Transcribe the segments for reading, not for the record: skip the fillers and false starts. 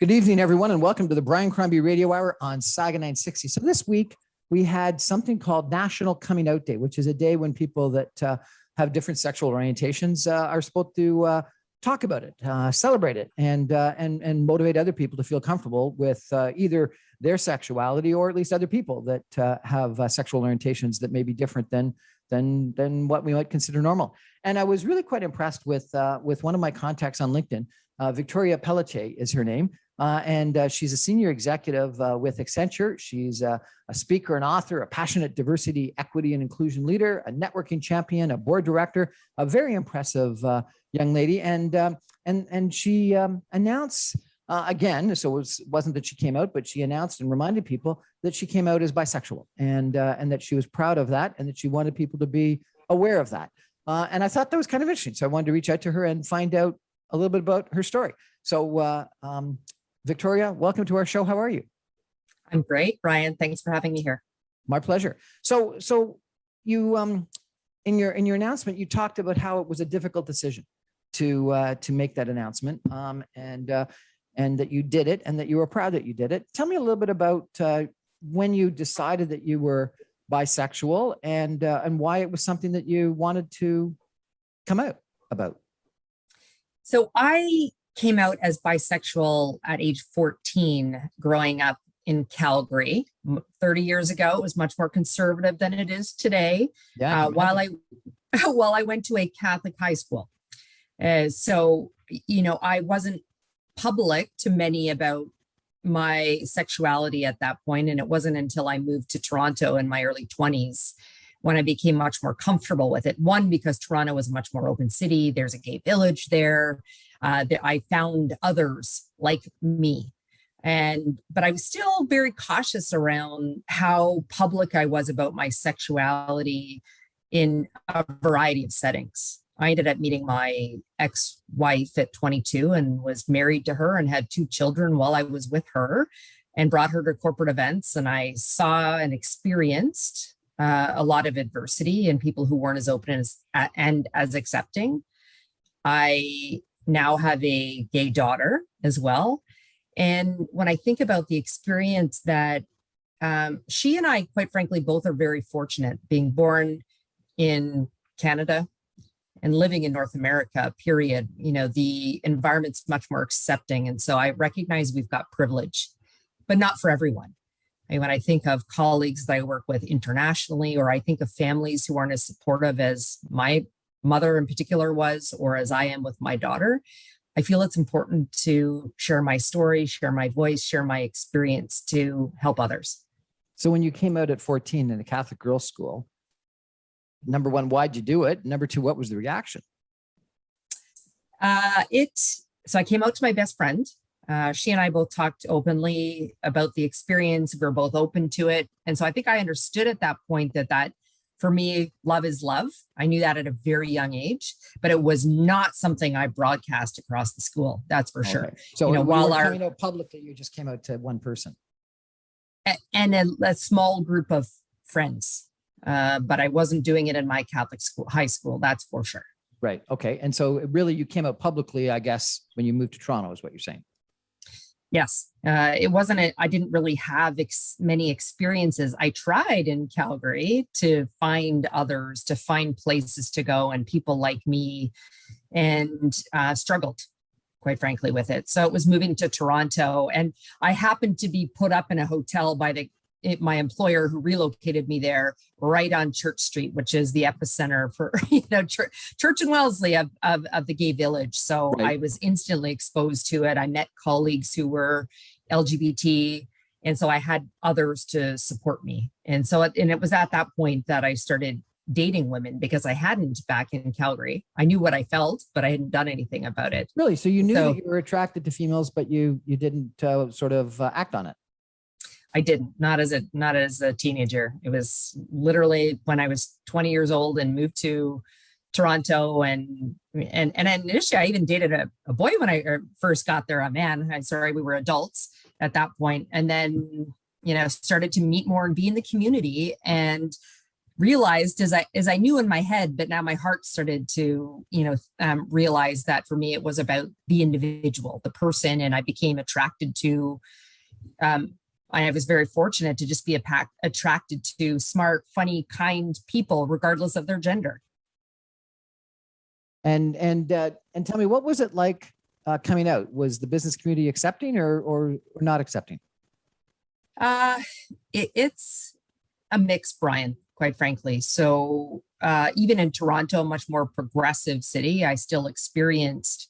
Good evening, everyone, and welcome to the Brian Crombie Radio Hour on Saga 960. So this week, we had something called National Coming Out Day, which is a day when people that have different sexual orientations are supposed to talk about it, celebrate it, and motivate other people to feel comfortable with either their sexuality or at least other people that have sexual orientations that may be different than what we might consider normal. And I was really quite impressed with one of my contacts on LinkedIn. Victoria Pelletier is her name. And she's a senior executive with Accenture. She's a speaker, an author, a passionate diversity, equity, and inclusion leader, a networking champion, a board director, a very impressive young lady. And she announced again, so it wasn't that she came out, but she announced and reminded people that she came out as bisexual and that she was proud of that and that she wanted people to be aware of that. And I thought that was kind of interesting. So I wanted to reach out to her and find out a little bit about her story. So Victoria, welcome to our show. How are you? I'm great, Brian. Thanks for having me here. My pleasure. So you in your announcement, you talked about how it was a difficult decision to make that announcement, and that you did it, and that you were proud that you did it. Tell me a little bit about when you decided that you were bisexual, and why it was something that you wanted to come out about. So I came out as bisexual at age 14, growing up in Calgary. 30 years ago, it was much more conservative than it is today. Yeah. While I went to a Catholic high school. So, I wasn't public to many about my sexuality at that point. And it wasn't until I moved to Toronto in my early 20s when I became much more comfortable with it. One, because Toronto was a much more open city. There's a gay village there. I found others like me. But I was still very cautious around how public I was about my sexuality in a variety of settings. I ended up meeting my ex-wife at 22 and was married to her and had 2 children while I was with her and brought her to corporate events. And I saw and experienced a lot of adversity and people who weren't as open and as accepting. I now have a gay daughter as well. And when I think about the experience that she and I, quite frankly, both are very fortunate being born in Canada and living in North America, period. The environment's much more accepting. And so I recognize we've got privilege, but not for everyone. When I think of colleagues that I work with internationally, or I think of families who aren't as supportive as my mother in particular was, or as I am with my daughter, I feel it's important to share my story, share my voice, share my experience to help others. So when you came out at 14 in a Catholic girls' school, number one, why'd you do it? Number two, what was the reaction? So I came out to my best friend. She and I both talked openly about the experience. We were both open to it. And so I think I understood at that point that for me, love is love. I knew that at a very young age, but it was not something I broadcast across the school. That's for sure. So while coming out publicly, you just came out to one person. And a small group of friends. But I wasn't doing it in my Catholic school, high school. That's for sure. Right. Okay. And so really you came out publicly, I guess, when you moved to Toronto is what you're saying. Yes. I didn't really have many experiences. I tried in Calgary to find others, to find places to go and people like me, and struggled, quite frankly, with it. So it was moving to Toronto, and I happened to be put up in a hotel by my employer, who relocated me there right on Church Street, which is the epicenter for Church and Wellesley of the gay village. So right. I was instantly exposed to it. I met colleagues who were LGBT, and so I had others to support me. And it was at that point that I started dating women, because I hadn't back in Calgary. I knew what I felt, but I hadn't done anything about it. Really? So you knew that you were attracted to females, but you didn't sort of act on it? I didn't, not as a teenager. It was literally when I was 20 years old and moved to Toronto, and initially I even dated a boy when I first got there, a man. We were adults at that point, and then started to meet more and be in the community, and realized as I knew in my head, but now my heart started to, realize that for me, it was about the individual, the person, and I became attracted to, I was very fortunate to just be attracted to smart, funny, kind people, regardless of their gender. And tell me, what was it like coming out? Was the business community accepting or not accepting? It's a mix, Brian, quite frankly. So even in Toronto, a much more progressive city, I still experienced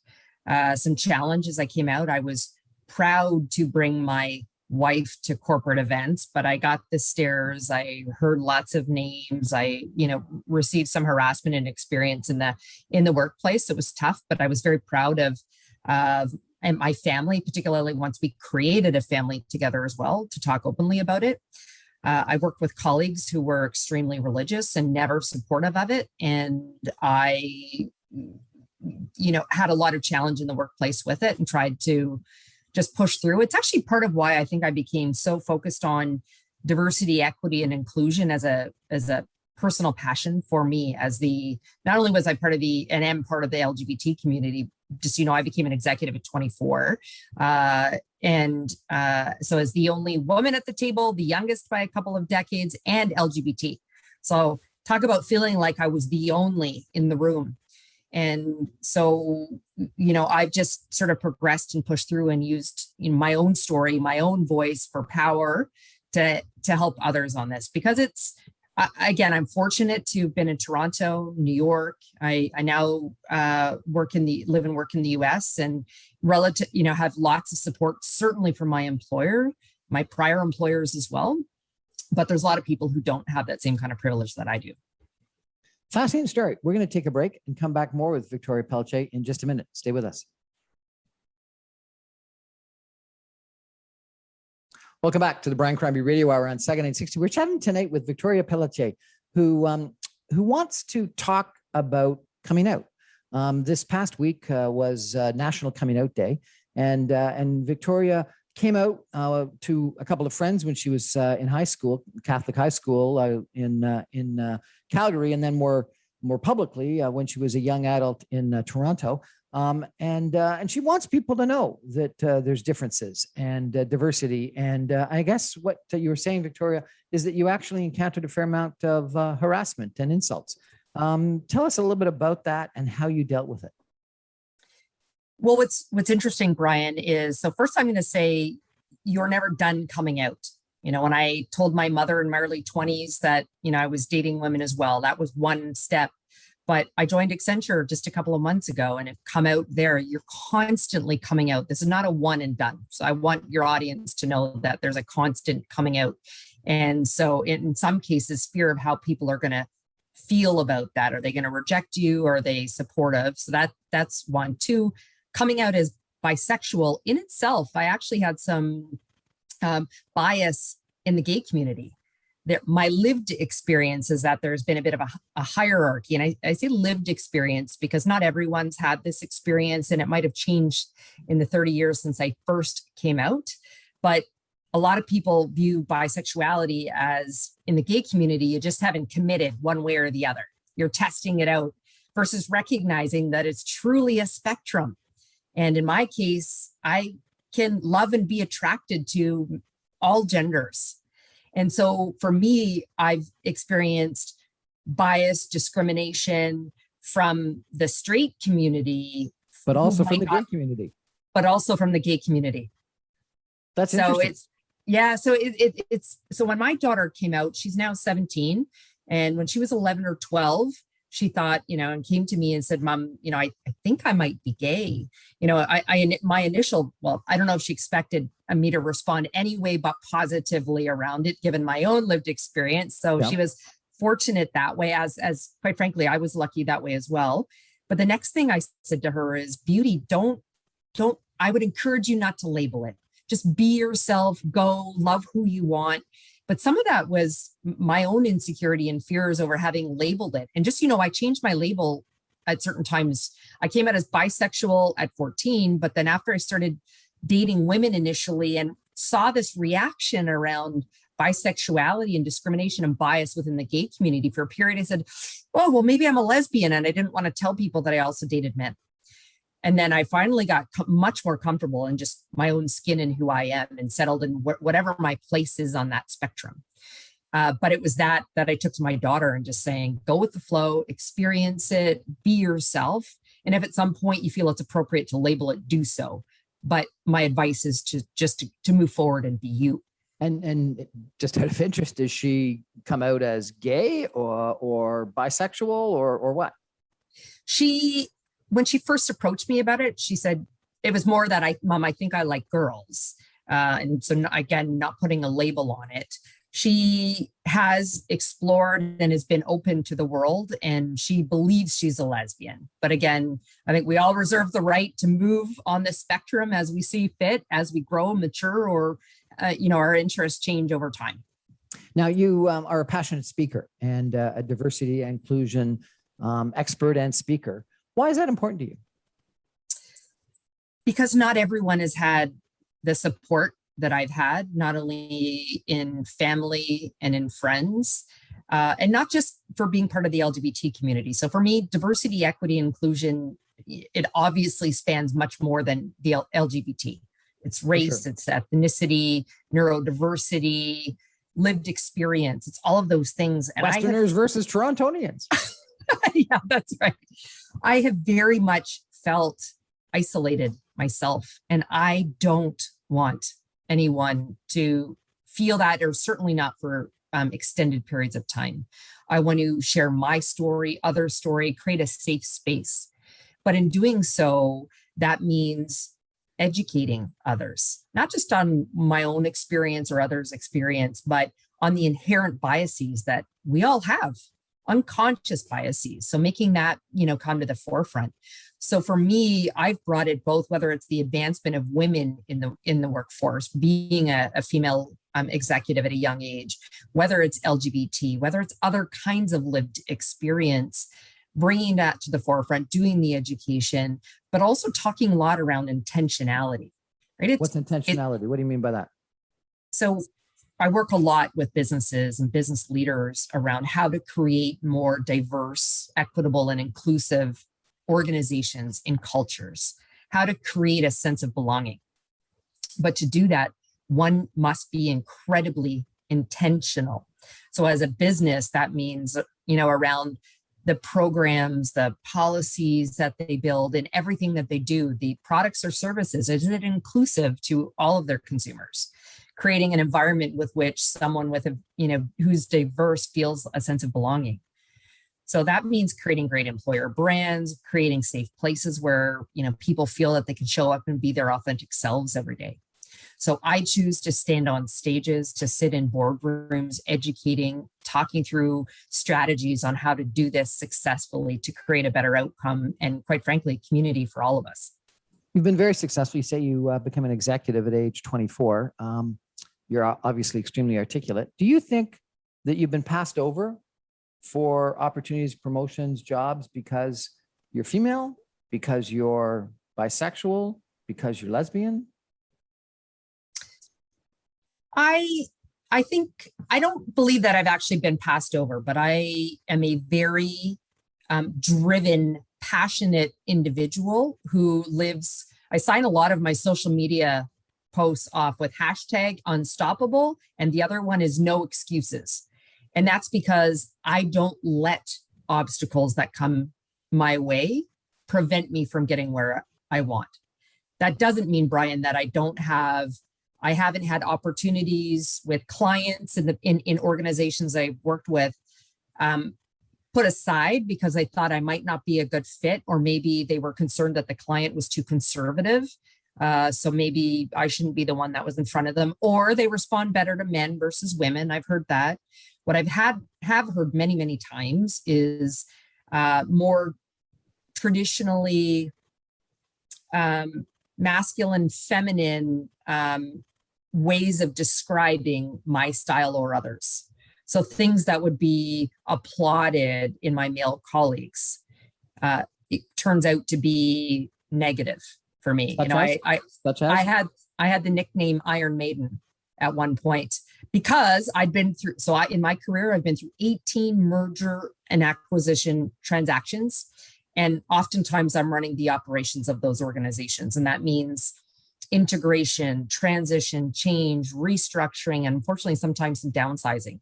some challenges. I came out. I was proud to bring my wife to corporate events, but I got the stares. I heard lots of names. I, received some harassment and experience in the workplace. It was tough, but I was very proud of and my family, particularly once we created a family together as well, to talk openly about it. I worked with colleagues who were extremely religious and never supportive of it. And I, had a lot of challenge in the workplace with it and tried to just push through. It's actually part of why I think I became so focused on diversity, equity, and inclusion as a personal passion for me. Not only was I part of and am part of the LGBT community, just, I became an executive at 24. So as the only woman at the table, the youngest by a couple of decades, and LGBT. So talk about feeling like I was the only in the room. And so, I've just sort of progressed and pushed through and used my own story, my own voice for power to help others on this, because it's, again, I'm fortunate to have been in Toronto, New York. I now live and work in the US, and have lots of support, certainly from my employer, my prior employers as well. But there's a lot of people who don't have that same kind of privilege that I do. Fascinating story. We're going to take a break and come back more with Victoria Pelletier in just a minute. Stay with us. Welcome back to the Brian Crombie Radio Hour on Saga 960. We're chatting tonight with Victoria Pelletier, who wants to talk about coming out. This past week was National Coming Out Day, and Victoria came out to a couple of friends when she was in high school, Catholic high school in Calgary, and then more publicly when she was a young adult in Toronto. And she wants people to know that there's differences and diversity. And I guess what you were saying, Victoria, is that you actually encountered a fair amount of harassment and insults. Tell us a little bit about that and how you dealt with it. Well, what's interesting, Brian, is, so first I'm going to say you're never done coming out. When I told my mother in my early 20s that, I was dating women as well, that was one step. But I joined Accenture just a couple of months ago and have come out there. You're constantly coming out. This is not a one and done. So I want your audience to know that there's a constant coming out. And so in some cases, fear of how people are going to feel about that. Are they going to reject you? Are they supportive? So that's one. Two, coming out as bisexual in itself, I actually had some bias in the gay community. My lived experience is that there's been a bit of a hierarchy. And I say lived experience because not everyone's had this experience, and it might have changed in the 30 years since I first came out. But a lot of people view bisexuality as, in the gay community, you just haven't committed one way or the other. You're testing it out, versus recognizing that it's truly a spectrum. And in my case, I can love and be attracted to all genders. And so for me, I've experienced bias, discrimination from the straight community, but also from the gay community. But also from the gay community. That's interesting. So when my daughter came out, she's now 17. And when she was 11 or 12, she thought, and came to me and said, Mom, I think I might be gay. My initial, I don't know if she expected me to respond anyway, but positively around it, given my own lived experience. So yeah. She was fortunate that way, as quite frankly, I was lucky that way as well. But the next thing I said to her is, beauty, I would encourage you not to label it. Just be yourself, go, love who you want. But some of that was my own insecurity and fears over having labeled it. And just, I changed my label at certain times. I came out as bisexual at 14, but then after I started dating women initially and saw this reaction around bisexuality and discrimination and bias within the gay community. For a period, I said, oh, well, maybe I'm a lesbian, and I didn't want to tell people that I also dated men. And then I finally got much more comfortable in just my own skin and who I am, and settled in whatever my place is on that spectrum. But it was that I took to my daughter, and just saying, go with the flow, experience it, be yourself. And if at some point you feel it's appropriate to label it, do so. But my advice is to move forward and be you. And just out of interest, does she come out as gay or bisexual or what? When she first approached me about it, she said it was more that Mom, I think I like girls. And so again, not putting a label on it. She has explored and has been open to the world, and she believes she's a lesbian. But again, I think we all reserve the right to move on the spectrum as we see fit, as we grow and mature, or our interests change over time. Now, you are a passionate speaker and a diversity and inclusion expert and speaker. Why is that important to you? Because not everyone has had the support that I've had, not only in family and in friends, and not just for being part of the LGBT community. So for me, diversity, equity, inclusion, it obviously spans much more than the LGBT. It's race, It's ethnicity, neurodiversity, lived experience. It's all of those things. And Westerners versus Torontonians. Yeah, that's right. I have very much felt isolated myself, and I don't want anyone to feel that, or certainly not for extended periods of time. I want to share my story, other story, create a safe space. But in doing so, that means educating others, not just on my own experience or others' experience, but on the inherent biases that we all have, unconscious biases. So making that, come to the forefront. So for me, I've brought it both, whether it's the advancement of women in the workforce, being a female executive at a young age, whether it's LGBT, whether it's other kinds of lived experience, bringing that to the forefront, doing the education, but also talking a lot around intentionality. Right? What's intentionality? What do you mean by that? So I work a lot with businesses and business leaders around how to create more diverse, equitable, and inclusive organizations and cultures, how to create a sense of belonging. But to do that, one must be incredibly intentional. So as a business, that means, around the programs, the policies that they build, and everything that they do, the products or services, is it inclusive to all of their consumers? Creating an environment with which someone with who's diverse feels a sense of belonging. So that means creating great employer brands, creating safe places where, people feel that they can show up and be their authentic selves every day. So I choose to stand on stages, to sit in boardrooms, educating, talking through strategies on how to do this successfully to create a better outcome and, quite frankly, community for all of us. You've been very successful. You say you became an executive at age 24. You're obviously extremely articulate. Do you think that you've been passed over for opportunities, promotions, jobs because you're female, because you're bisexual, because you're lesbian? I think, I don't believe that I've actually been passed over, but I am a very driven, passionate individual who lives. I sign a lot of my social media posts off with hashtag unstoppable, and the other one is no excuses. And that's because I don't let obstacles that come my way prevent me from getting where I want. That doesn't mean, Brian, that I haven't had opportunities with clients in organizations I've worked with put aside because I thought I might not be a good fit, or maybe they were concerned that the client was too conservative. So maybe I shouldn't be the one that was in front of them, or they respond better to men versus women. I've heard that. What I've have heard many, many times is more traditionally masculine, feminine ways of describing my style or others. So things that would be applauded in my male colleagues, it turns out to be negative for me. I had the nickname Iron Maiden at one point. because I'd been through, in my career, I've been through 18 merger and acquisition transactions. And oftentimes I'm running the operations of those organizations. And that means integration, transition, change, restructuring, and unfortunately, sometimes some downsizing.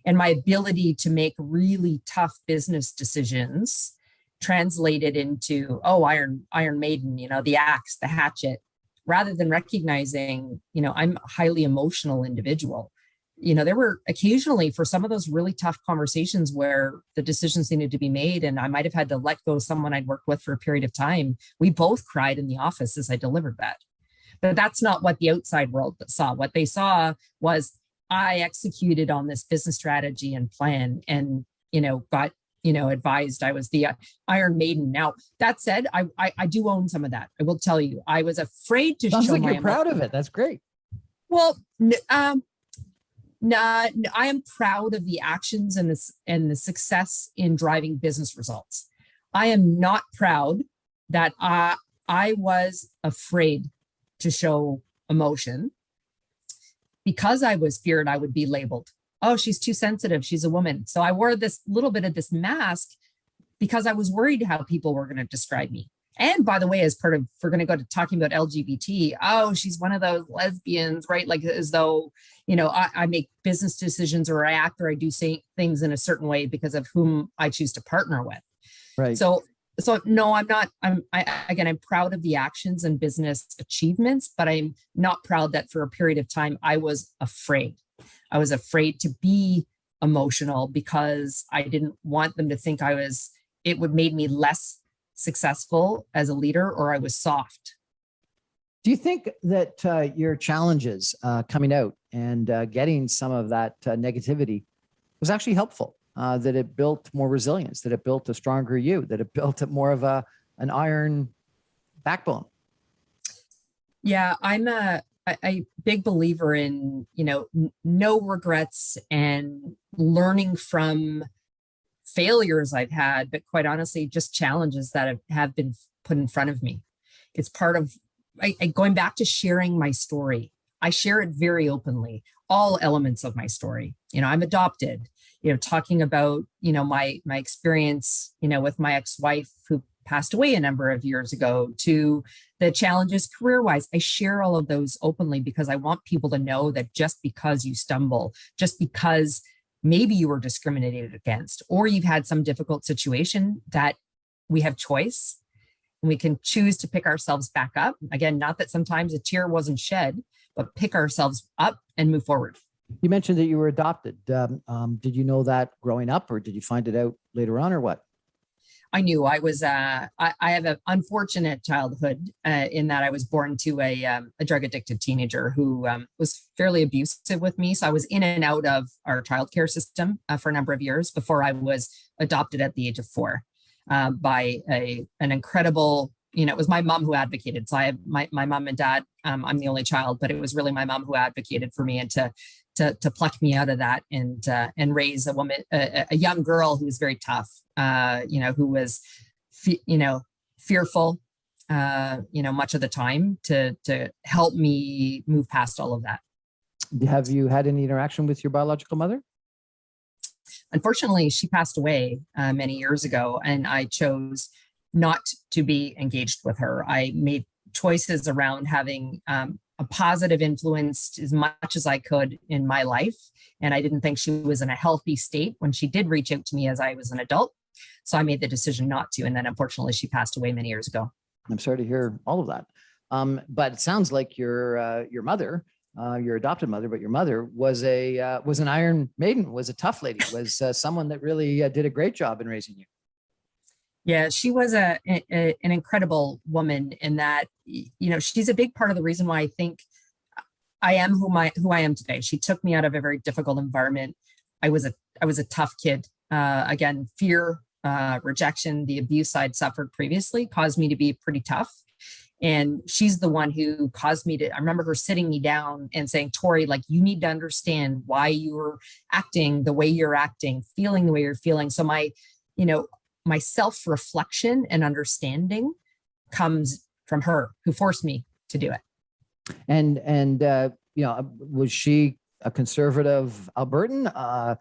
And my ability to make really tough business decisions translated into, Iron Maiden, the axe, the hatchet, rather than recognizing, I'm a highly emotional individual. There were occasionally for some of those really tough conversations where the decisions needed to be made, and I might have had to let go of someone I'd worked with for a period of time. We both cried in the office as I delivered that. But that's not what the outside world saw. What they saw was I executed on this business strategy and plan and, got, advised I was the Iron Maiden. Now, that said, I do own some of that. I will tell you, I was afraid to Sounds show like my you're proud of it. That's great. Well, I am proud of the actions and the success in driving business results. I am not proud that I was afraid to show emotion because I was feared I would be labeled. Oh, she's too sensitive. She's a woman. So I wore this little bit of this mask because I was worried how people were going to describe me. And by the way, as part of, if we're going to go to talking about LGBT, she's one of those lesbians, right? Like as though, I make business decisions or I act or I do say things in a certain way because of whom I choose to partner with. Right. So no, I'm not, I'm proud of the actions and business achievements, but I'm not proud that for a period of time, I was afraid. I was afraid to be emotional because I didn't want them to think it would make me less successful as a leader or I was soft. Do you think that your challenges coming out and getting some of that negativity was actually helpful? That it built more resilience, that it built a stronger you, that it built more of an iron backbone? Yeah, I'm a big believer in, no regrets and learning from failures I've had, but quite honestly, just challenges that have been put in front of me. It's part of going back to sharing my story. I share it very openly, all elements of my story. I'm adopted, talking about, my experience, with my ex-wife who passed away a number of years ago, to the challenges career-wise. I share all of those openly because I want people to know that just because you stumble, just because maybe you were discriminated against, or you've had some difficult situation, that we have choice and we can choose to pick ourselves back up. Again, not that sometimes a tear wasn't shed, but pick ourselves up and move forward. You mentioned that you were adopted. Did you know that growing up, or did you find it out later on, or what? I knew I was, I have an unfortunate childhood in that I was born to a drug addicted teenager who was fairly abusive with me. So I was in and out of our childcare system for a number of years before I was adopted at the age of 4 by an incredible, it was my mom who advocated. So I have my mom and dad. I'm the only child, but it was really my mom who advocated for me and to pluck me out of that and raise a woman, a young girl who was very tough, who was, fearful, much of the time to help me move past all of that. Have you had any interaction with your biological mother? Unfortunately, she passed away many years ago, and I chose not to be engaged with her. I made choices around having a positive influence as much as I could in my life. And I didn't think she was in a healthy state when she did reach out to me as I was an adult. So I made the decision not to. And then unfortunately, she passed away many years ago. I'm sorry to hear all of that. But it sounds like your mother, your adopted mother, but your mother was an Iron Maiden, was a tough lady, was someone that really did a great job in raising you. Yeah, she was an incredible woman in that, she's a big part of the reason why I think I am who I am today. She took me out of a very difficult environment. I was a tough kid. Again, fear, rejection, the abuse I'd suffered previously caused me to be pretty tough. And she's the one who caused me to, I remember her sitting me down and saying, Tori, like, you need to understand why you're acting the way you're acting, feeling the way you're feeling. So my self-reflection and understanding comes from her, who forced me to do it. And was she a conservative Albertan,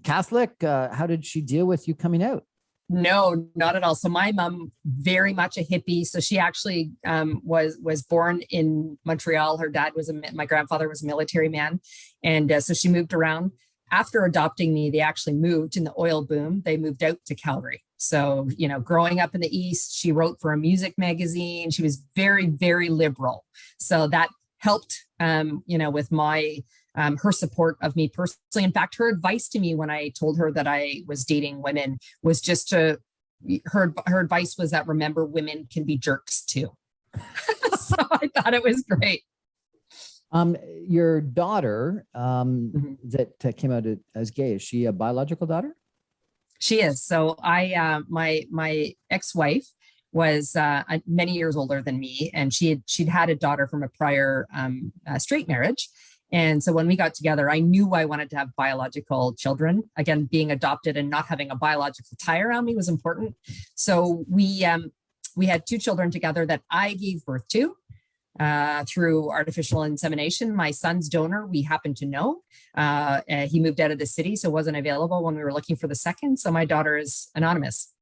Catholic? How did she deal with you coming out? No, not at all. So my mom, very much a hippie. So she actually was born in Montreal. Her dad was my grandfather was a military man, and so she moved around. After adopting me, they actually moved in the oil boom. They moved out to Calgary. So growing up in the East, she wrote for a music magazine. She was very, very liberal. So that helped, with my her support of me personally. In fact, her advice to me when I told her that I was dating women was just her advice was that, remember, women can be jerks too. So I thought it was great. Your daughter Mhm. that came out as gay, is she a biological daughter? She is. So my ex-wife was many years older than me, and she'd had a daughter from a prior straight marriage. And so when we got together, I knew I wanted to have biological children. Again, being adopted and not having a biological tie around me was important. So we had 2 children together that I gave birth to through artificial insemination. My son's donor, we happened to know. He moved out of the city, so wasn't available when we were looking for the second. So my daughter is anonymous.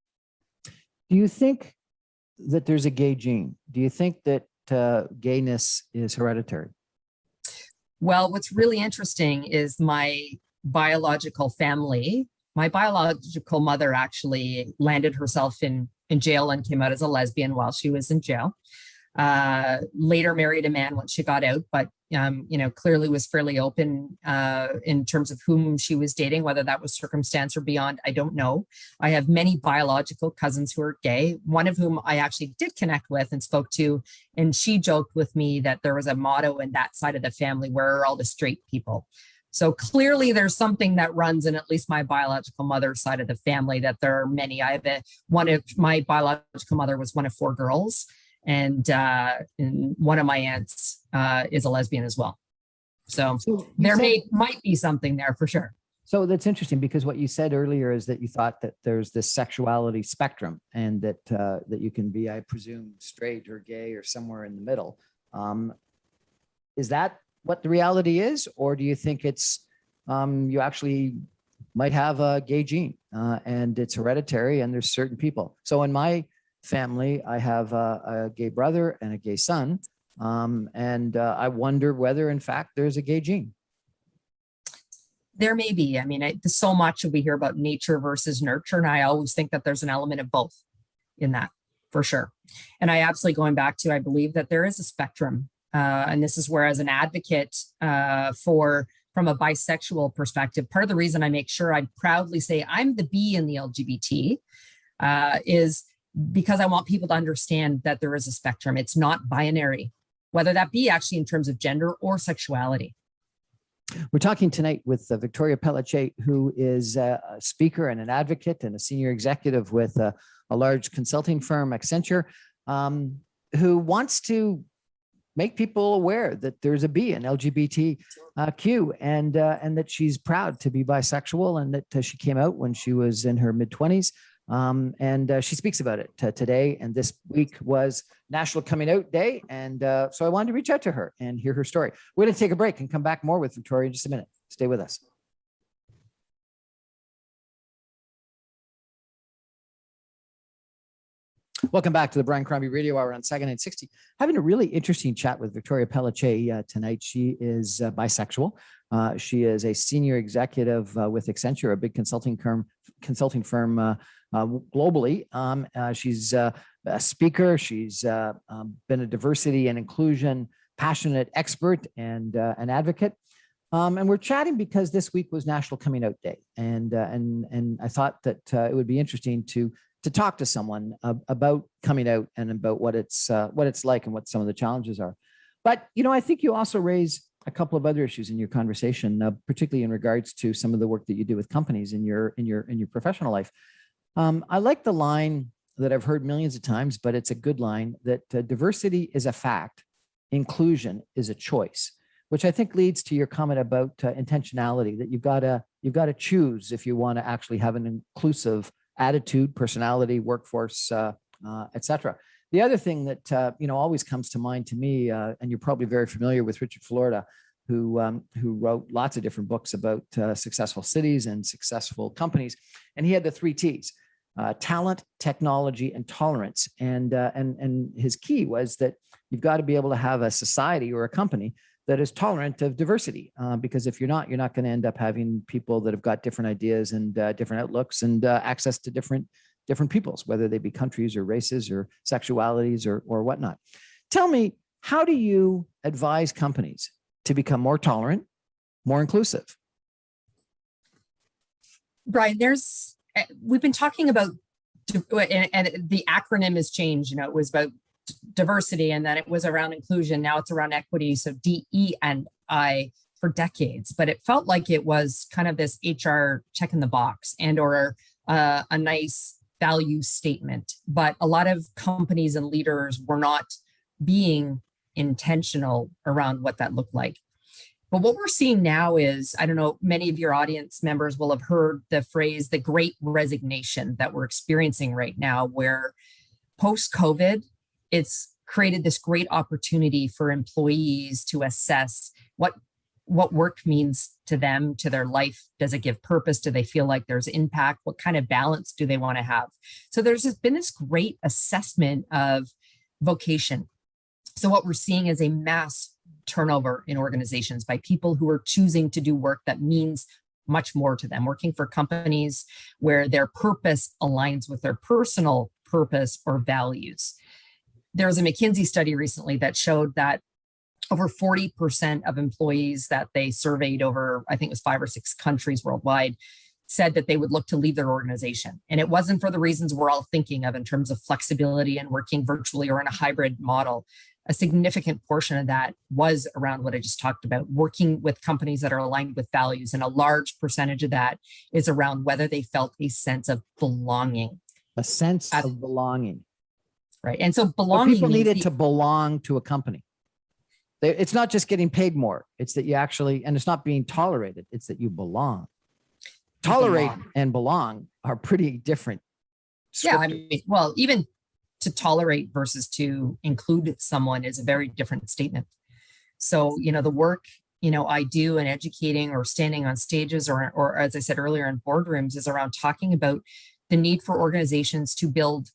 Do you think that there's a gay gene? Do you think that gayness is hereditary? Well, what's really interesting is my biological family. My biological mother actually landed herself in jail and came out as a lesbian while she was in jail. Later married a man once she got out, but clearly was fairly open in terms of whom she was dating. Whether that was circumstance or beyond, I don't know. I have many biological cousins who are gay, one of whom I actually did connect with and spoke to, and she joked with me that there was a motto in that side of the family, where are all the straight people? So clearly there's something that runs in at least my biological mother's side of the family, that there are many. My biological mother was one of 4 girls. And one of my aunts is a lesbian as well. So there might be something there for sure. So that's interesting, because what you said earlier is that you thought that there's this sexuality spectrum, and that that you can be, I presume, straight or gay or somewhere in the middle. Is that what the reality is? Or do you think it's you actually might have a gay gene and it's hereditary, and there's certain people? So in my family, I have a gay brother and a gay son, and I wonder whether, in fact, there's a gay gene. There may be. I mean, so much we hear about nature versus nurture, and I always think that there's an element of both in that, for sure. And I absolutely, going back to, I believe that there is a spectrum, and this is where, as an advocate from a bisexual perspective, part of the reason I make sure I proudly say I'm the B in the LGBT is because I want people to understand that there is a spectrum. It's not binary, whether that be actually in terms of gender or sexuality. We're talking tonight with Victoria Pelletier, who is a speaker and an advocate and a senior executive with a large consulting firm, Accenture, who wants to make people aware that there's a B in LGBTQ, and that she's proud to be bisexual, and that she came out when she was in her mid-20s. And she speaks about it today. And this week was National Coming Out Day. And so I wanted to reach out to her and hear her story. We're going to take a break and come back more with Victoria in just a minute. Stay with us. Welcome back to the Brian Crombie Radio Hour on Saga 960. Having a really interesting chat with Victoria Pelletier tonight. She is bisexual. She is a senior executive with Accenture, a big consulting firm globally. She's a speaker. She's been a diversity and inclusion passionate expert and an advocate. And we're chatting because this week was National Coming Out Day, and I thought that it would be interesting to talk to someone about coming out and about what it's like and what some of the challenges are. But I think you also raise a couple of other issues in your conversation, particularly in regards to some of the work that you do with companies in your professional life. I like the line that I've heard millions of times, but it's a good line, that diversity is a fact, inclusion is a choice, which I think leads to your comment about intentionality, that you've got to choose if you want to actually have an inclusive attitude, personality, workforce, et cetera. The other thing that always comes to mind to me, and you're probably very familiar with Richard Florida, who wrote lots of different books about successful cities and successful companies. And he had the 3 T's: talent, technology, and tolerance. And his key was that you've got to be able to have a society or a company that is tolerant of diversity, because if you're not going to end up having people that have got different ideas and different outlooks and access to different peoples, whether they be countries or races or sexualities or whatnot. Tell me, how do you advise companies to become more tolerant, more inclusive? Brian, we've been talking about, and the acronym has changed. It was about diversity, and then it was around inclusion. Now it's around equity. So DE&I for decades, but it felt like it was kind of this HR check in the box or a nice value statement. But a lot of companies and leaders were not being intentional around what that looked like. But what we're seeing now is, I don't know, many of your audience members will have heard the phrase, the great resignation that we're experiencing right now, where post-COVID, it's created this great opportunity for employees to assess what work means to them, to their life. Does it give purpose? Do they feel like there's impact? What kind of balance do they want to have? So there's been this great assessment of vocation. So what we're seeing is a mass turnover in organizations by people who are choosing to do work that means much more to them, working for companies where their purpose aligns with their personal purpose or values. There was a McKinsey study recently that showed that over 40% of employees that they surveyed over, I think it was 5 or 6 countries worldwide, said that they would look to leave their organization. And it wasn't for the reasons we're all thinking of in terms of flexibility and working virtually or in a hybrid model. A significant portion of that was around what I just talked about, working with companies that are aligned with values. And a large percentage of that is around whether they felt a sense of belonging. A sense of belonging. Right. And so belonging. But people needed to belong to a company. It's not just getting paid more. It's that you actually, and it's not being tolerated. It's that you belong. Tolerate and belong are pretty different. Yeah. I mean, well, even to tolerate versus to include someone is a very different statement. So, the work, I do in educating or standing on stages or as I said earlier, in boardrooms is around talking about the need for organizations to build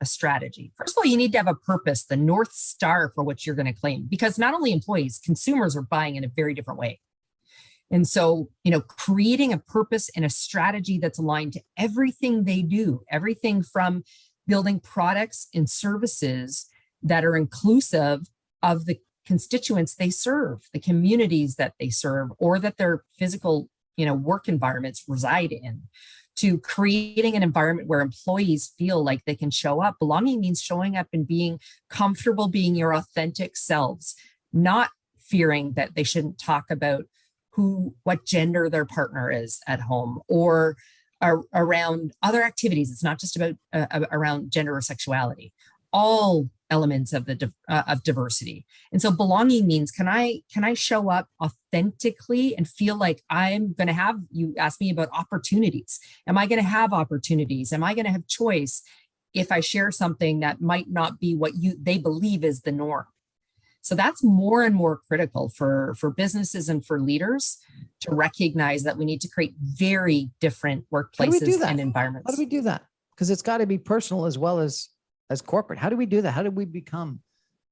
a strategy. First of all, you need to have a purpose, the North Star for what you're going to claim, because not only employees, consumers are buying in a very different way. And so, creating a purpose and a strategy that's aligned to everything they do, everything from building products and services that are inclusive of the constituents they serve, the communities that they serve, or that their physical, work environments reside in, to creating an environment where employees feel like they can show up. Belonging means showing up and being comfortable being your authentic selves, not fearing that they shouldn't talk about what gender their partner is at home or around other activities. It's not just about around gender or sexuality, all elements of of diversity. And so belonging means, can I show up authentically and feel like I'm going to have, you asked me about opportunities. Am I going to have opportunities? Am I going to have choice if I share something that might not be what they believe is the norm? So that's more and more critical for businesses and for leaders to recognize that we need to create very different workplaces and environments. How do we do that? Because it's got to be personal as well as corporate. How do we do that? How do we become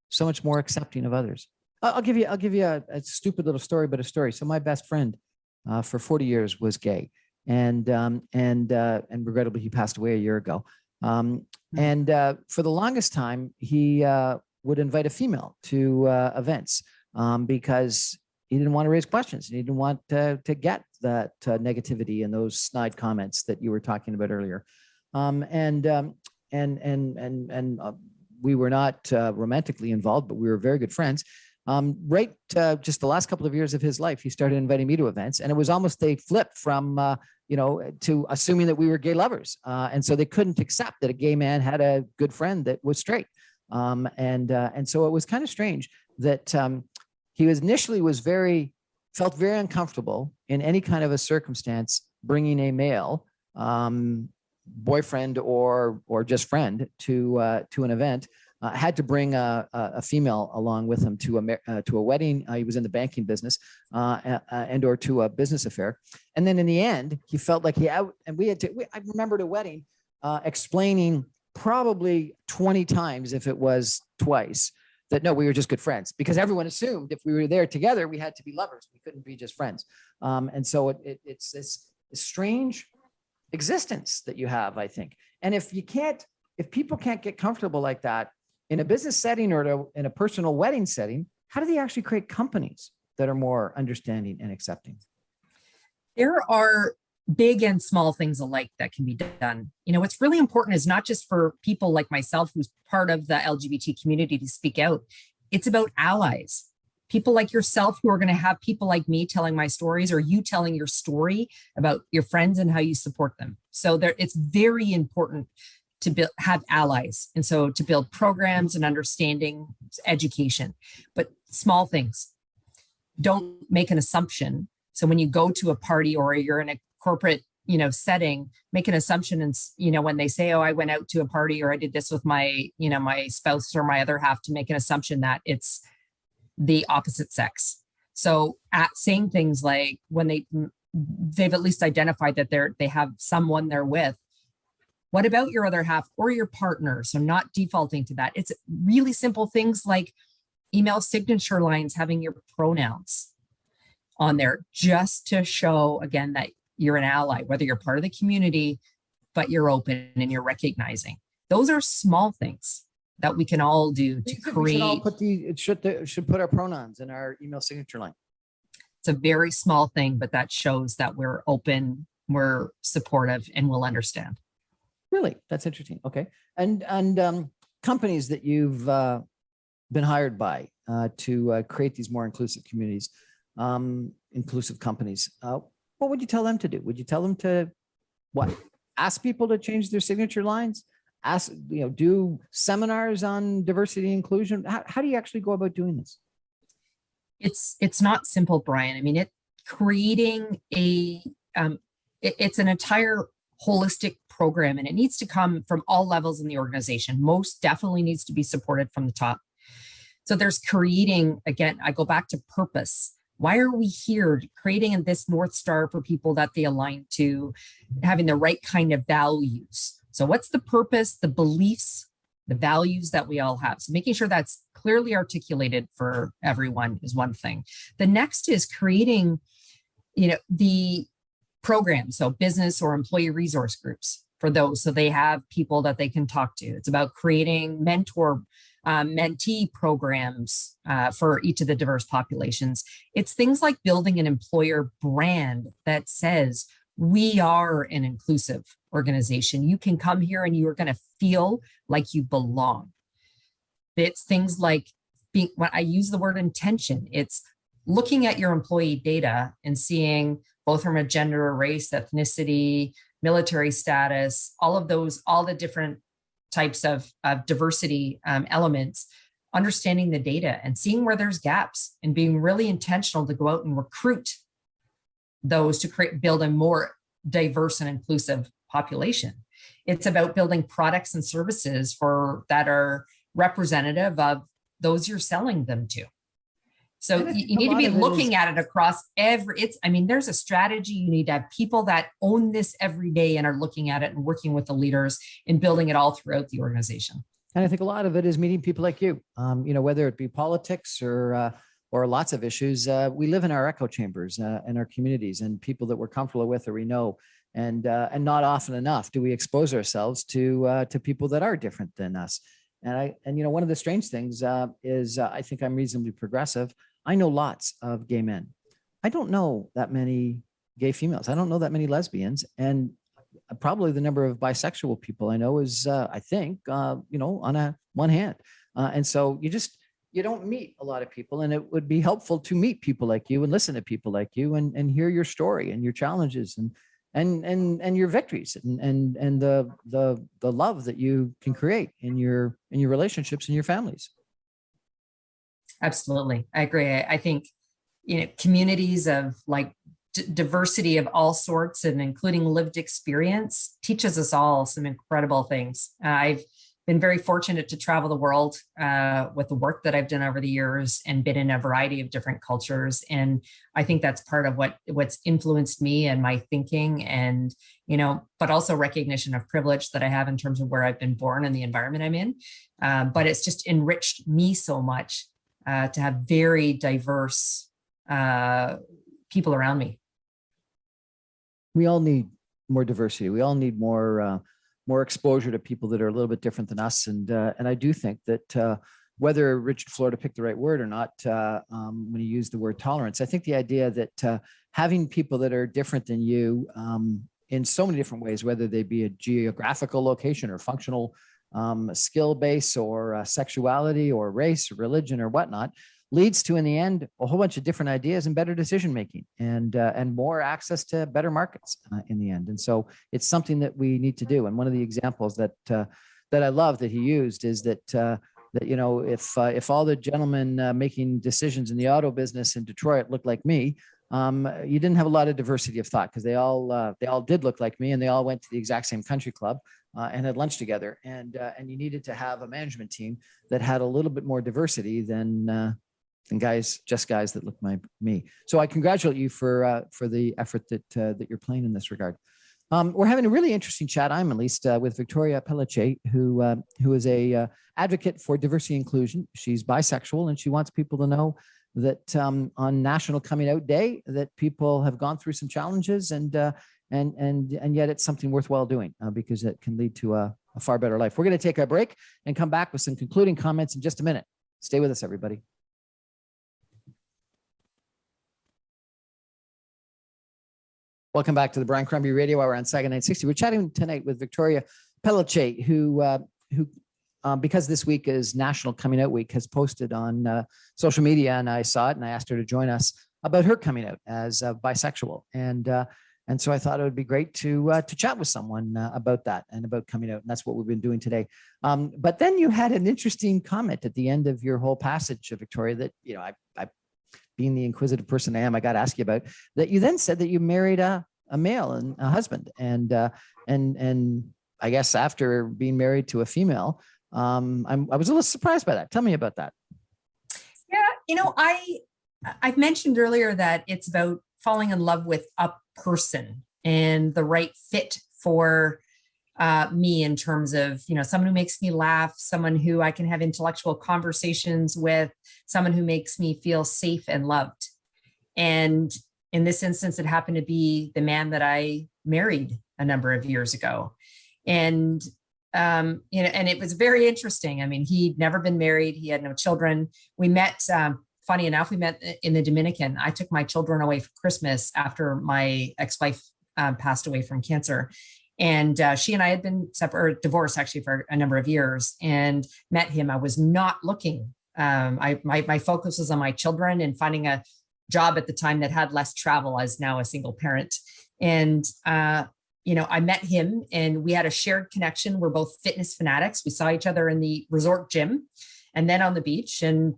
so much more accepting of others? I'll give you a stupid little story, but a story. So my best friend for 40 years was gay, and regrettably he passed away a year ago. And for the longest time, he would invite a female to events because he didn't want to raise questions. He didn't want to get that negativity and those snide comments that you were talking about earlier. We were not romantically involved, but we were very good friends. Just the last couple of years of his life, he started inviting me to events, and it was almost a flip from to assuming that we were gay lovers, and so they couldn't accept that a gay man had a good friend that was straight, and so it was kind of strange that he felt very uncomfortable in any kind of a circumstance bringing a male boyfriend or just friend to an event, had to bring a female along with him to a wedding. He was in the banking business and or to a business affair. And then in the end, he felt like I remembered a wedding explaining probably 20 times, if it was twice, that no, we were just good friends, because everyone assumed if we were there together, we had to be lovers. We couldn't be just friends. And so it's this strange existence that you have, I think. And if people can't get comfortable like that in a business setting or in a personal wedding setting, how do they actually create companies that are more understanding and accepting? There are big and small things alike that can be done. What's really important is not just for people like myself, who's part of the LGBT community, to speak out. It's about allies, people like yourself who are going to have people like me telling my stories, or you telling your story about your friends and how you support them. So it's very important to have allies. And so to build programs and understanding, education, but small things. Don't make an assumption. So when you go to a party or you're in a corporate, setting, make an assumption. And, when they say, oh, I went out to a party or I did this with my, my spouse or my other half, to make an assumption that it's the opposite sex. So saying things like when they've at least identified that they have someone they're with, what about your other half or your partner? So not defaulting to that. It's really simple things like email signature lines, having your pronouns on there, just to show, again, that you're an ally, whether you're part of the community, but you're open and you're recognizing. Those are small things that we can all do to create. We should put our pronouns in our email signature line. It's a very small thing, but that shows that we're open, we're supportive, and we'll understand. Really? That's interesting. Okay. And companies that you've been hired by to create these more inclusive communities, inclusive companies, what would you tell them to do? Would you tell them to ask people to change their signature lines? Do seminars on diversity and inclusion? How do you actually go about doing this? It's not simple, Brian. I mean, creating it's an entire holistic program, and it needs to come from all levels in the organization. Most definitely needs to be supported from the top. So there's creating, again, I go back to purpose. Why are we here? Creating this North Star for people that they align to, having the right kind of values. So what's the purpose, the beliefs, the values that we all have? So making sure that's clearly articulated for everyone is one thing. The next is creating, the program. So business or employee resource groups for those, so they have people that they can talk to. It's about creating mentee programs for each of the diverse populations. It's things like building an employer brand that says, we are an inclusive organization. You can come here and you are going to feel like you belong. It's things like when I use the word intention, it's looking at your employee data and seeing both from a gender, race, ethnicity, military status, all the different types of diversity elements, understanding the data and seeing where there's gaps and being really intentional to go out and recruit those to build a more diverse and inclusive population. It's about building products and services that are representative of those you're selling them to. So you need to be looking at it across there's a strategy. You need to have people that own this every day and are looking at it and working with the leaders and building it all throughout the organization. And I think a lot of it is meeting people like you, whether it be politics or lots of issues. We live in our echo chambers in our communities, and people that we're comfortable with or we know, and not often enough do we expose ourselves to people that are different than us. And one of the strange things is I think I'm reasonably progressive. I know lots of gay men. I don't know that many gay females. I don't know that many lesbians, and probably the number of bisexual people I know is, I think, on one hand. And so you don't meet a lot of people, and it would be helpful to meet people like you and listen to people like you and hear your story and your challenges and your victories and the love that you can create in your relationships and your families. Absolutely. I agree. I think, communities of diversity of all sorts and including lived experience teaches us all some incredible things. I've been very fortunate to travel the world with the work that I've done over the years and been in a variety of different cultures. And I think that's part of what's influenced me and my thinking, and, but also recognition of privilege that I have in terms of where I've been born and the environment I'm in. But it's just enriched me so much to have very diverse people around me. We all need more diversity. We all need more exposure to people that are a little bit different than us. And I do think that whether Richard Florida picked the right word or not, when he used the word tolerance, I think the idea that having people that are different than you in so many different ways, whether they be a geographical location or functional skill base or sexuality or race or religion or whatnot, leads to, in the end, a whole bunch of different ideas and better decision making, and more access to better markets in the end. And so it's something that we need to do. And one of the examples that I love that he used is that if all the gentlemen making decisions in the auto business in Detroit looked like me, you didn't have a lot of diversity of thought, because they all did look like me, and they all went to the exact same country club and had lunch together. And you needed to have a management team that had a little bit more diversity than guys that look like me. So I congratulate you for the effort that you're playing in this regard. We're having a really interesting chat. I'm at least with Victoria Pelletier, who is a advocate for diversity and inclusion. She's bisexual, and she wants people to know that on National Coming Out Day, that people have gone through some challenges, and yet it's something worthwhile doing because it can lead to a far better life. We're going to take a break and come back with some concluding comments in just a minute. Stay with us, everybody. Welcome back to the Brian Crombie Radio Hour on Saga 960. We're chatting tonight with Victoria Pelletier, who because this week is National Coming Out Week, has posted on social media, and I saw it, and I asked her to join us about her coming out as bisexual, and so I thought it would be great to chat with someone about that and about coming out, and that's what we've been doing today. But then you had an interesting comment at the end of your whole passage, Victoria, that I being the inquisitive person I am, I got to ask you about, that you then said that you married a male and a husband. And I guess after being married to a female, I was a little surprised by that. Tell me about that. Yeah. I've mentioned earlier that it's about falling in love with a person and the right fit for me in terms of, someone who makes me laugh, someone who I can have intellectual conversations with, someone who makes me feel safe and loved. And in this instance, it happened to be the man that I married a number of years ago. And, and it was very interesting. I mean, he'd never been married. He had no children. We met, funny enough, we met in the Dominican. I took my children away for Christmas after my ex-wife passed away from cancer. And she and I had been divorced actually for a number of years, and met him. I was not looking. My focus was on my children and finding a job at the time that had less travel, as now a single parent. And, I met him, and we had a shared connection. We're both fitness fanatics. We saw each other in the resort gym and then on the beach, and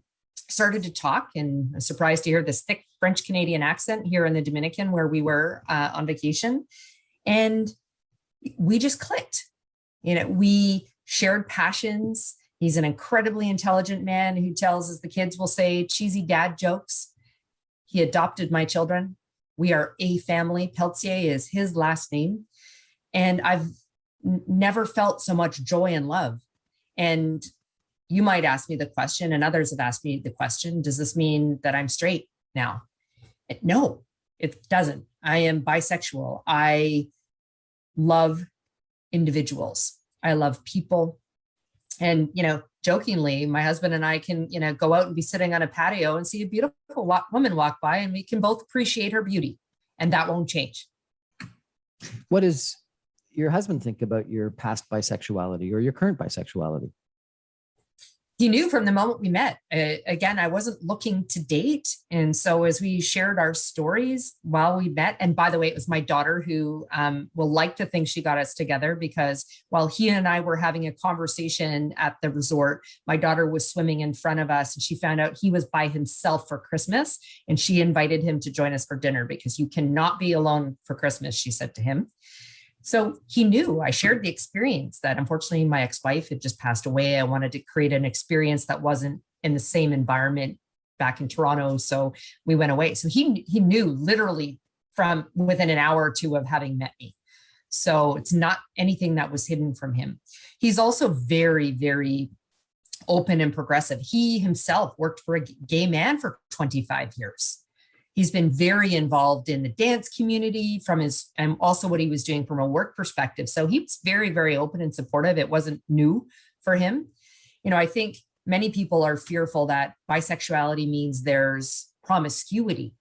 started to talk. And I was surprised to hear this thick French Canadian accent here in the Dominican, where we were on vacation. And we just clicked. We shared passions. He's an incredibly intelligent man who tells, as the kids will say, cheesy dad jokes. He adopted my children. We are a family. Pelletier is his last name. And I've never felt so much joy and love. And you might ask me the question, and others have asked me the question, does this mean that I'm straight now? No, it doesn't. I am bisexual. I love individuals. I love people. And, jokingly, my husband and I can, go out and be sitting on a patio and see a beautiful woman walk by, and we can both appreciate her beauty, and that won't change. What does your husband think about your past bisexuality or your current bisexuality? He knew from the moment we met. Again, I wasn't looking to date. And so as we shared our stories while we met, and by the way, it was my daughter who will like to think she got us together, because while he and I were having a conversation at the resort, my daughter was swimming in front of us, and she found out he was by himself for Christmas. And she invited him to join us for dinner, because you cannot be alone for Christmas, she said to him. So he knew. I shared the experience that unfortunately my ex-wife had just passed away. I wanted to create an experience that wasn't in the same environment back in Toronto. So we went away. So he knew literally from within an hour or two of having met me. So it's not anything that was hidden from him. He's also very, very open and progressive. He himself worked for a gay man for 25 years. He's been very involved in the dance community from his, and also what he was doing from a work perspective. So he was very, very open and supportive. It wasn't new for him. You know, I think many people are fearful that bisexuality means there's promiscuity,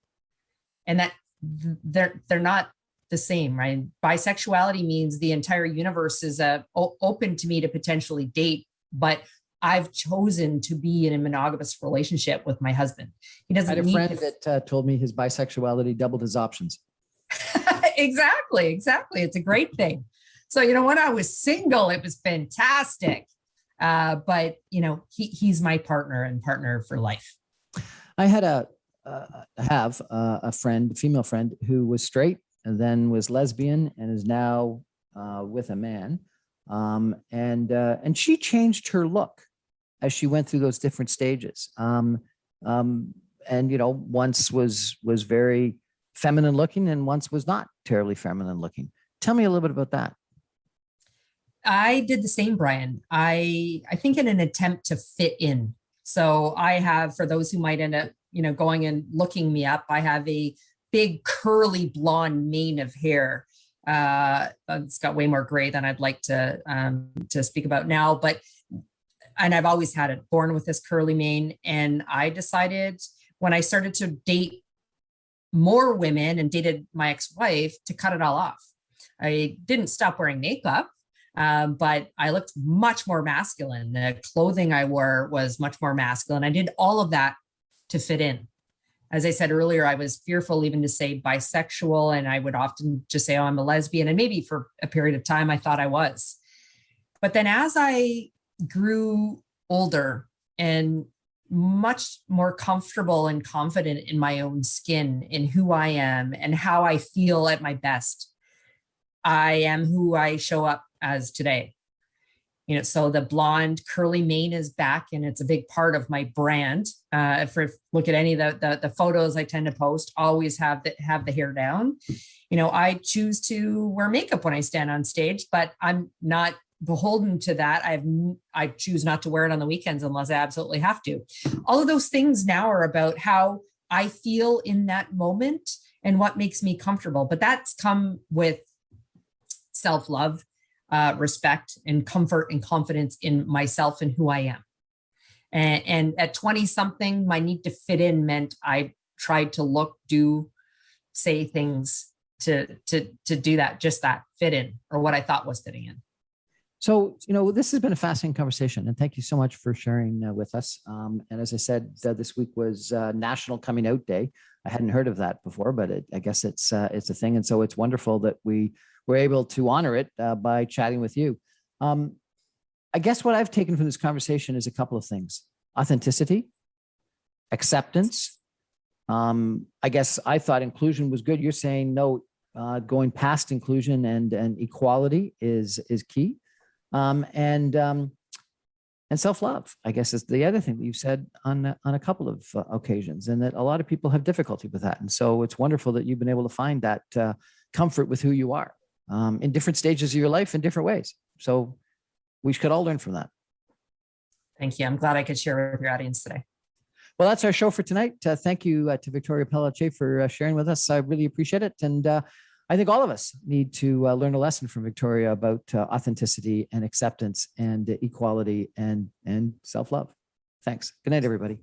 and that they're not the same, right? Bisexuality means the entire universe is open to me to potentially date, but I've chosen to be in a monogamous relationship with my husband. He doesn't. I had a friend that told me his bisexuality doubled his options. Exactly. It's a great thing. So, you know, when I was single, it was fantastic. But you know, he's my partner and partner for life. I had a friend, female friend, who was straight and then was lesbian and is now with a man. And she changed her look as she went through those different stages. And, you know, once was very feminine looking and once was not terribly feminine looking. Tell me a little bit about that. I did the same, Brian. I think in an attempt to fit in. So I have, for those who might end up, you know, going and looking me up, I have a big curly blonde mane of hair. It's got way more gray than I'd like to speak about now, and I've always had it, born with this curly mane. And I decided when I started to date more women and dated my ex-wife to cut it all off. I didn't stop wearing makeup, but I looked much more masculine. The clothing I wore was much more masculine. I did all of that to fit in. As I said earlier, I was fearful even to say bisexual, and I would often just say, oh, I'm a lesbian. And maybe for a period of time, I thought I was. But then as I grew older and much more comfortable and confident in my own skin, in who I am and how I feel at my best, I am who I show up as today. You know, so the blonde curly mane is back, and it's a big part of my brand. If you look at any of the photos I tend to post, always have the hair down. You know, I choose to wear makeup when I stand on stage, but I'm not beholden to that. I choose not to wear it on the weekends unless I absolutely have to. All of those things now are about how I feel in that moment and what makes me comfortable. But that's come with self-love, respect and comfort and confidence in myself and who I am. And at 20 something, my need to fit in meant I tried to look, do, say things to do that, just that, fit in, or what I thought was fitting in. So, you know, this has been a fascinating conversation, and thank you so much for sharing with us. And as I said, this week was National Coming Out Day. I hadn't heard of that before, but I guess it's a thing. And so it's wonderful that we were able to honor it by chatting with you. I guess what I've taken from this conversation is a couple of things: authenticity, acceptance. I guess I thought inclusion was good. You're saying no, going past inclusion and equality is key. And self-love, I guess, is the other thing that you've said on a couple of occasions, and that a lot of people have difficulty with that. And so it's wonderful that you've been able to find that comfort with who you are in different stages of your life in different ways. So we could all learn from that. Thank you. I'm glad I could share with your audience today. Well, that's our show for tonight. Thank you to Victoria Pelletier for sharing with us. I really appreciate it. And I think all of us need to learn a lesson from Victoria about authenticity and acceptance and equality and self-love. Thanks. Good night, everybody.